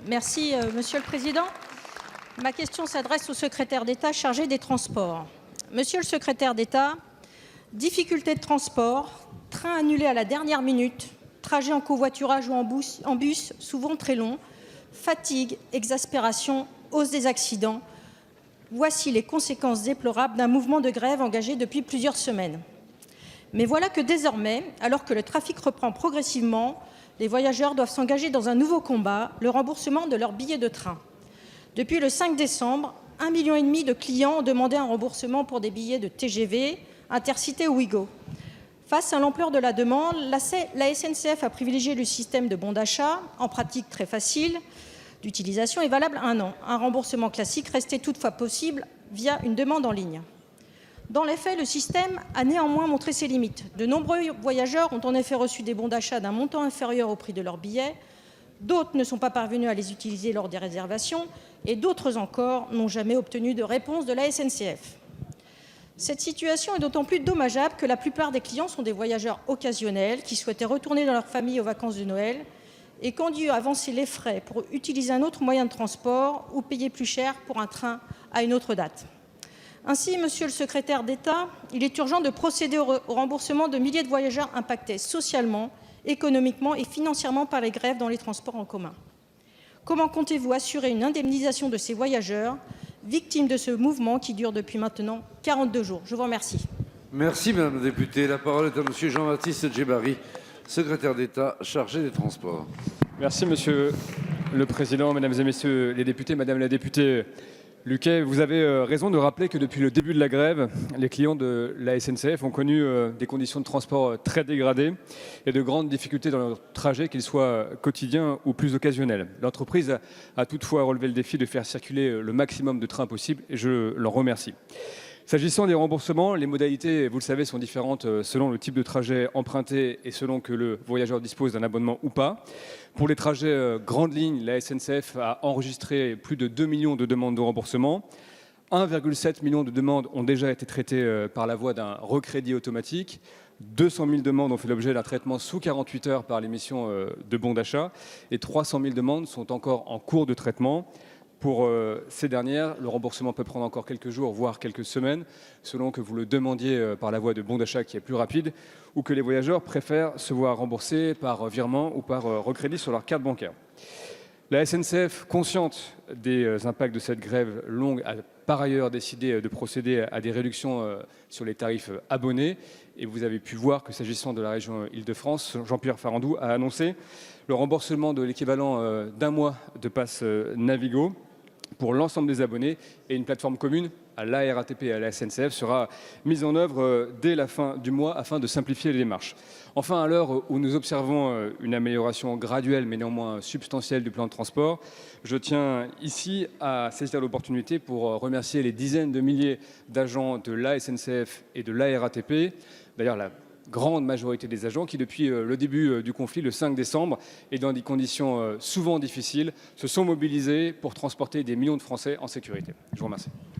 Merci, Monsieur le Président. Ma question s'adresse au secrétaire d'État chargé des Transports. Monsieur le secrétaire d'État, difficultés de transport, trains annulés à la dernière minute, trajets en covoiturage ou en bus souvent très longs, fatigue, exaspération, hausse des accidents. Voici les conséquences déplorables d'un mouvement de grève engagé depuis plusieurs semaines. Mais voilà que désormais, alors que le trafic reprend progressivement, les voyageurs doivent s'engager dans un nouveau combat, le remboursement de leurs billets de train. Depuis le 5 décembre, 1,5 million de clients ont demandé un remboursement pour des billets de TGV, Intercité ou Ouigo. Face à l'ampleur de la demande, la SNCF a privilégié le système de bon d'achat, en pratique très facile d'utilisation et valable 1 an. Un remboursement classique restait toutefois possible via une demande en ligne. Dans les faits, le système a néanmoins montré ses limites. De nombreux voyageurs ont en effet reçu des bons d'achat d'un montant inférieur au prix de leur billet. D'autres ne sont pas parvenus à les utiliser lors des réservations et d'autres encore n'ont jamais obtenu de réponse de la SNCF. Cette situation est d'autant plus dommageable que la plupart des clients sont des voyageurs occasionnels qui souhaitaient retourner dans leur famille aux vacances de Noël et qui ont dû avancer les frais pour utiliser un autre moyen de transport ou payer plus cher pour un train à une autre date. Ainsi, Monsieur le secrétaire d'État, il est urgent de procéder au remboursement de milliers de voyageurs impactés socialement, économiquement et financièrement par les grèves dans les transports en commun. Comment comptez-vous assurer une indemnisation de ces voyageurs victimes de ce mouvement qui dure depuis maintenant 42 jours? Je vous remercie. Merci Madame la députée. La parole est à Monsieur Jean-Baptiste Djebbari, secrétaire d'État chargé des Transports. Merci Monsieur le Président, Mesdames et Messieurs les députés, Madame la députée Luquet, vous avez raison de rappeler que depuis le début de la grève, les clients de la SNCF ont connu des conditions de transport très dégradées et de grandes difficultés dans leur trajet, qu'ils soient quotidiens ou plus occasionnels. L'entreprise a toutefois relevé le défi de faire circuler le maximum de trains possible et je l'en remercie. S'agissant des remboursements, les modalités, vous le savez, sont différentes selon le type de trajet emprunté et selon que le voyageur dispose d'un abonnement ou pas. Pour les trajets grandes lignes, la SNCF a enregistré plus de 2 millions de demandes de remboursement. 1,7 million de demandes ont déjà été traitées par la voie d'un recrédit automatique. 200 000 demandes ont fait l'objet d'un traitement sous 48 heures par l'émission de bons d'achat et 300 000 demandes sont encore en cours de traitement. Pour ces dernières, le remboursement peut prendre encore quelques jours, voire quelques semaines, selon que vous le demandiez par la voie de bon d'achat qui est plus rapide, ou que les voyageurs préfèrent se voir rembourser par virement ou par recrédit sur leur carte bancaire. La SNCF, consciente des impacts de cette grève longue, a par ailleurs décidé de procéder à des réductions sur les tarifs abonnés. Et vous avez pu voir que s'agissant de la région Île-de-France, Jean-Pierre Farandou a annoncé le remboursement de l'équivalent d'un mois de passe Navigo pour l'ensemble des abonnés et une plateforme commune à la RATP et à la SNCF sera mise en œuvre dès la fin du mois afin de simplifier les démarches. Enfin, à l'heure où nous observons une amélioration graduelle mais néanmoins substantielle du plan de transport, je tiens ici à saisir l'opportunité pour remercier les dizaines de milliers d'agents de la SNCF et de la RATP, d'ailleurs la grande majorité des agents qui, depuis le début du conflit, le 5 décembre, et dans des conditions souvent difficiles, se sont mobilisés pour transporter des millions de Français en sécurité. Je vous remercie.